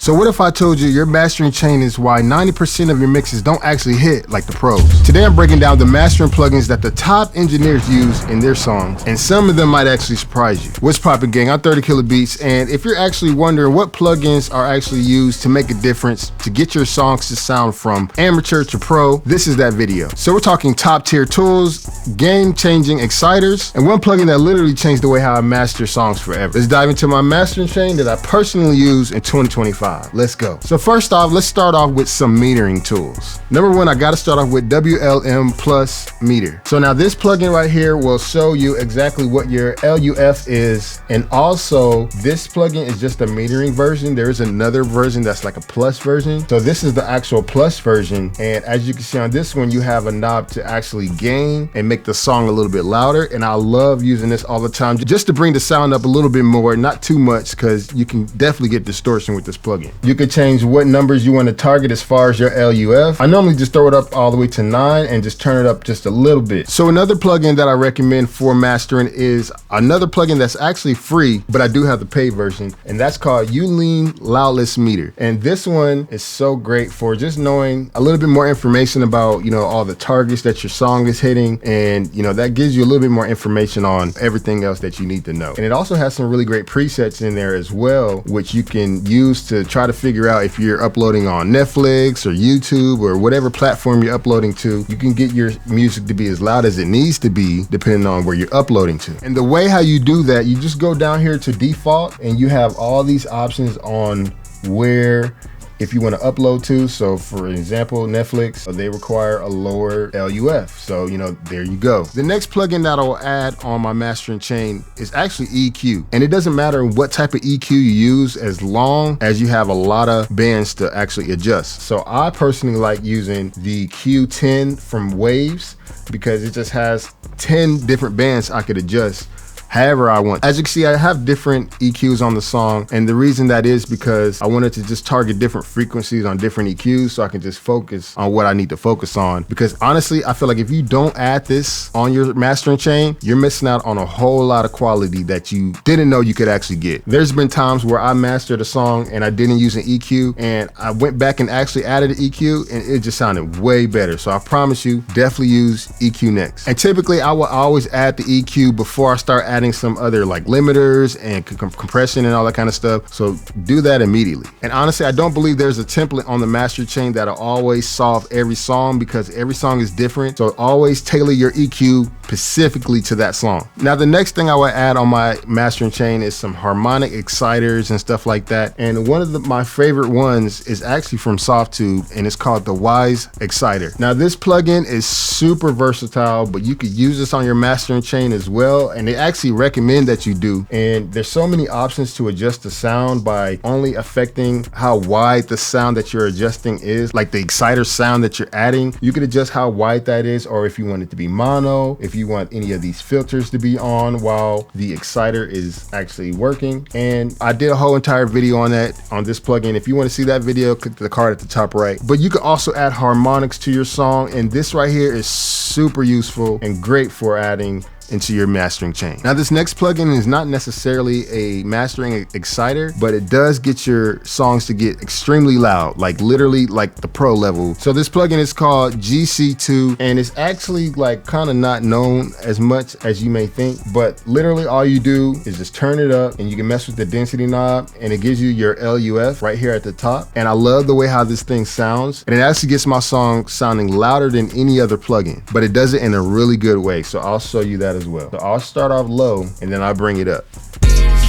So what if I told you your mastering chain is why 90% of your mixes don't actually hit like the pros? Today I'm breaking down the mastering plugins that the top engineers use in their songs, and some of them might actually surprise you. What's poppin', gang? I'm 30 Killer Beats, and if you're actually wondering what plugins are actually used to make a difference to get your songs to sound from amateur to pro, this is that video. So we're talking top tier tools, game-changing exciters, and one plugin that literally changed the way how I master songs forever. Let's dive into my mastering chain that I personally use in 2025. Let's go. So first off, let's start off with some metering tools. Number one, I gotta start off with WLM Plus Meter. So now this plugin right here will show you exactly what your LUF is, and also this plugin is just a metering version. There is another version that's like a plus version. So this is the actual plus version, and as you can see on this one, you have a knob to actually gain and make the song a little bit louder, and I love using this all the time just to bring the sound up a little bit more, not too much, because you can definitely get distortion with this plugin. You can change what numbers you want to target as far as your LUF. I normally just throw it up all the way to 9 and just turn it up just a little bit. So another plugin that I recommend for mastering is another plugin that's actually free, but I do have the paid version, and that's called Ulean Loudless Meter. And this one is so great for just knowing a little bit more information about, you know, all the targets that your song is hitting, and you know, that gives you a little bit more information on everything else that you need to know. And it also has some really great presets in there as well, which you can use to try to figure out if you're uploading on Netflix or YouTube or whatever platform you're uploading to. You can get your music to be as loud as it needs to be depending on where you're uploading to. And the way how you do that, you just go down here to default and you have all these options on where if you want to upload to. So for example, Netflix, they require a lower LUF. So, you know, there you go. The next plugin that I'll add on my mastering chain is actually EQ. And it doesn't matter what type of EQ you use as long as you have a lot of bands to actually adjust. So I personally like using the Q10 from Waves because it just has 10 different bands I could adjust however I want. As you can see, I have different EQs on the song, and the reason that is because I wanted to just target different frequencies on different EQs so I can just focus on what I need to focus on. Because honestly, I feel like if you don't add this on your mastering chain, you're missing out on a whole lot of quality that you didn't know you could actually get. There's been times where I mastered a song and I didn't use an EQ, and I went back and actually added an EQ, and it just sounded way better. So I promise you, definitely use EQ next. And typically I will always add the EQ before I start adding some other like limiters and compression and all that kind of stuff. So do that immediately. And honestly, I don't believe there's a template on the master chain that'll always solve every song because every song is different. So always tailor your EQ specifically to that song. Now, the next thing I would add on my mastering chain is some harmonic exciters and stuff like that. And one of my favorite ones is actually from Softtube, and it's called the Wise Exciter. Now, this plugin is super versatile, but you could use this on your mastering chain as well. And they actually recommend that you do. And there's so many options to adjust the sound by only affecting how wide the sound that you're adjusting is, like the exciter sound that you're adding. You could adjust how wide that is, or if you want it to be mono, if you want any of these filters to be on while the exciter is actually working. And I did a whole entire video on that on this plugin. If you want to see that video, click the card at the top right. But you can also add harmonics to your song, and this right here is super useful and great for adding into your mastering chain. Now, this next plugin is not necessarily a mastering exciter, but it does get your songs to get extremely loud, like literally like the pro level. So this plugin is called GC2, and it's actually like kind of not known as much as you may think, but literally all you do is just turn it up and you can mess with the density knob, and it gives you your LUF right here at the top. And I love the way how this thing sounds, and it actually gets my song sounding louder than any other plugin, but it does it in a really good way. So I'll show you that as well. So I'll start off low and then I'll bring it up.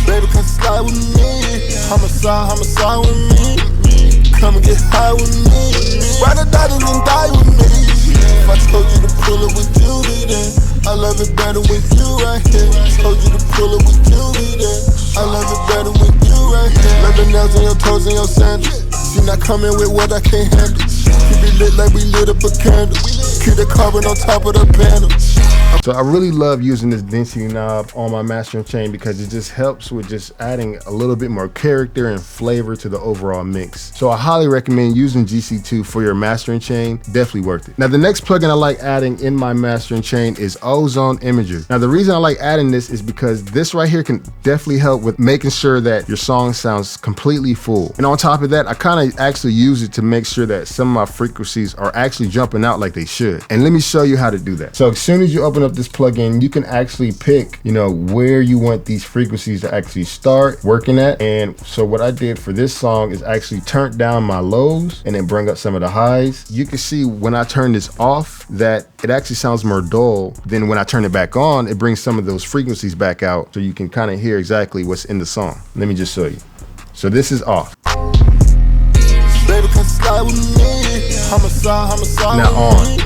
Baby, come slide with me. Homicide with me. Come and get high with me. Ride the diamonds and die with me. If I told you to pull it, would you be there? I love it better with you right here. Told you to pull it, would you be there? I love it better with you right here. Love the nails on your toes and your sandals. She not coming with what I can't handle. Keep it lit like we lit up a candle. Keep the carbon on top of the panel. So I really love using this density knob on my mastering chain because it just helps with just adding a little bit more character and flavor to the overall mix. So I highly recommend using GC2 for your mastering chain. Definitely worth it. Now the next plugin I like adding in my mastering chain is Ozone Imager. Now the reason I like adding this is because this right here can definitely help with making sure that your song sounds completely full. And on top of that, I kind of actually use it to make sure that some of my frequencies are actually jumping out like they should. And let me show you how to do that. So as soon as you open up this plugin, you can actually pick, where you want these frequencies to actually start working at. And so what I did for this song is actually turn down my lows and then bring up some of the highs. You can see when I turn this off that it actually sounds more dull. Then when I turn it back on, it brings some of those frequencies back out so you can kind of hear exactly what's in the song. Let me just show you. So this is off. Baby, come slide with me. Homicide now on.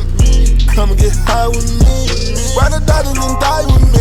Come and get high with me. Ride the diamonds and die with me.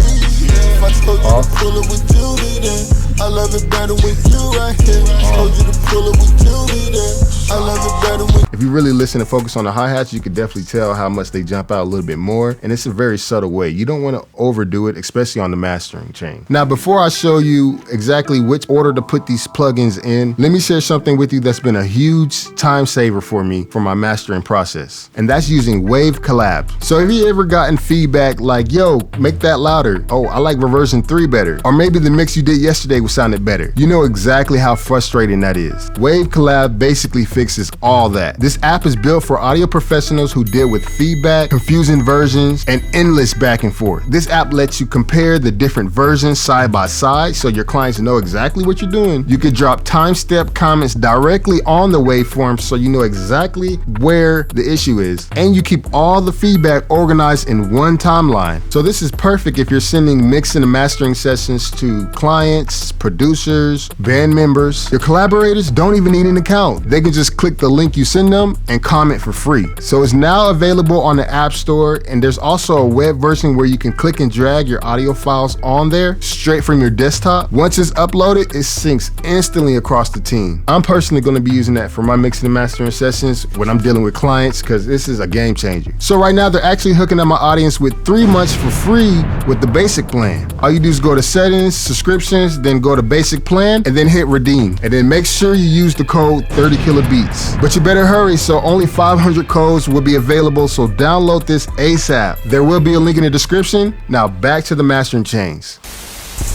If I told you to pull it with you, then I love it better with you right here. Told you to pull it with you, then I love it better with. If you really listen and focus on the hi-hats, you could definitely tell how much they jump out a little bit more. And it's a very subtle way. You don't want to overdo it, especially on the mastering chain. Now, before I show you exactly which order to put these plugins in, let me share something with you that's been a huge time saver for me for my mastering process. And that's using Wave Collab. So have you ever gotten feedback like, yo, make that louder. Oh, I like version 3 better. Or maybe the mix you did yesterday was sounded better. You know exactly how frustrating that is. Wave Collab basically fixes all that. This app is built for audio professionals who deal with feedback, confusing versions, and endless back and forth. This app lets you compare the different versions side by side so your clients know exactly what you're doing. You could drop time-step comments directly on the waveform so you know exactly where the issue is. And you keep all the feedback organized in one timeline. So this is perfect if you're sending mixing and mastering sessions to clients, producers, band members. Your collaborators don't even need an account. They can just click the link you send them and comment for free. So it's now available on the App Store, and there's also a web version where you can click and drag your audio files on there straight from your desktop. Once it's uploaded, it syncs instantly across the team. I'm personally going to be using that for my mixing and mastering sessions when I'm dealing with clients because this is a game changer. So right now they're actually hooking up my audience with 3 months for free with the basic plan. All you do is go to settings, subscriptions, then go to basic plan and then hit redeem. And then make sure you use the code 30 kilobeats. But you better hurry, so only 500 codes will be available, so download this ASAP. There will be a link in the description. Now back to the mastering chains.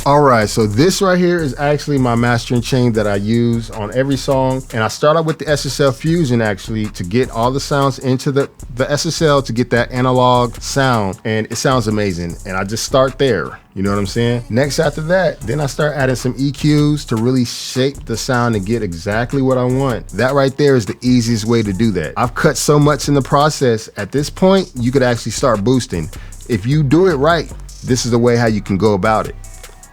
All right, so this right here is actually my mastering chain that I use on every song. And I start out with the SSL Fusion actually to get all the sounds into the SSL to get that analog sound. And it sounds amazing. And I just start there. You know what I'm saying? Next after that, then I start adding some EQs to really shape the sound and get exactly what I want. That right there is the easiest way to do that. I've cut so much in the process. At this point, you could actually start boosting. If you do it right, this is the way how you can go about it.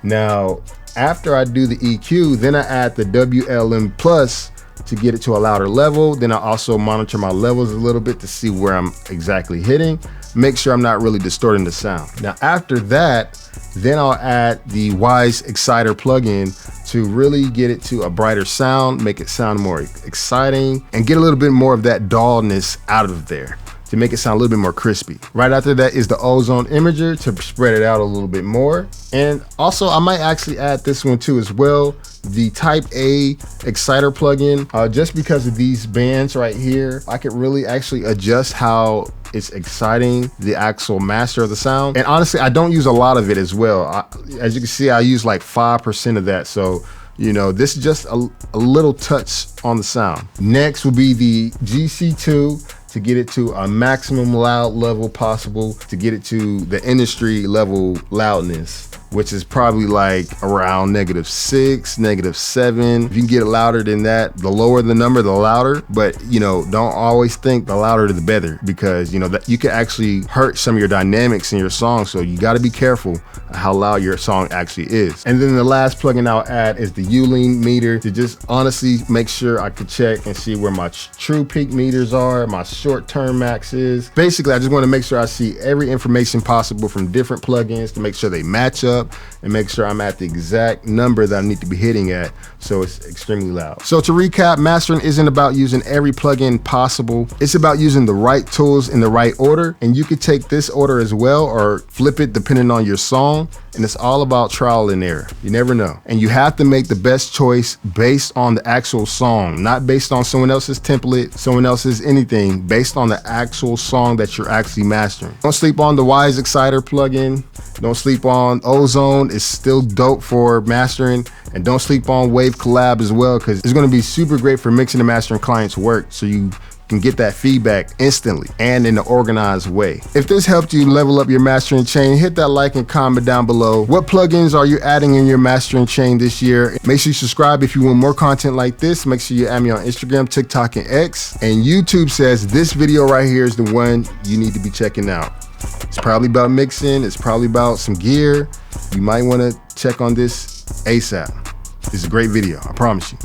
Now, after I do the EQ, then I add the WLM plus to get it to a louder level. Then I also monitor my levels a little bit to see where I'm exactly hitting. Make sure I'm not really distorting the sound. Now, after that, then I'll add the Wise Exciter plugin to really get it to a brighter sound, make it sound more exciting, and get a little bit more of that dullness out of there to make it sound a little bit more crispy. Right after that is the Ozone Imager to spread it out a little bit more. And also I might actually add this one too as well, the Type A Exciter plugin. Just because of these bands right here, I could really actually adjust how it's exciting the actual master of the sound. And honestly, I don't use a lot of it as well. As you can see, I use like 5% of that. So, you know, this is just a little touch on the sound. Next will be the GC2 to get it to a maximum loud level possible, to get it to the industry level loudness, which is probably like around -6, -7. If you can get it louder than that, the lower the number, the louder. But you know, don't always think the louder the better, because you know that you can actually hurt some of your dynamics in your song. So you got to be careful how loud your song actually is. And then the last plugin I'll add is the U-Lean meter to just honestly make sure I can check and see where my true peak meters are, my short-term max is. Basically, I just want to make sure I see every information possible from different plugins to make sure they match up up and make sure I'm at the exact number that I need to be hitting at, so it's extremely loud. So to recap, mastering isn't about using every plugin possible. It's about using the right tools in the right order, and you could take this order as well or flip it depending on your song, and it's all about trial and error. You never know. And you have to make the best choice based on the actual song, not based on someone else's template, someone else's anything, based on the actual song that you're actually mastering. Don't sleep on the Wise Exciter plugin. Don't sleep on Ozone. It's still dope for mastering. And don't sleep on Wave Collab as well, because it's going to be super great for mixing and mastering clients' work, so you can get that feedback instantly and in an organized way. If this helped you level up your mastering chain, hit that like and comment down below. What plugins are you adding in your mastering chain this year? Make sure you subscribe if you want more content like this. Make sure you add me on Instagram, TikTok, and X. And YouTube says this video right here is the one you need to be checking out. It's probably about mixing. It's probably about some gear. You might want to check on this ASAP. It's a great video, I promise you.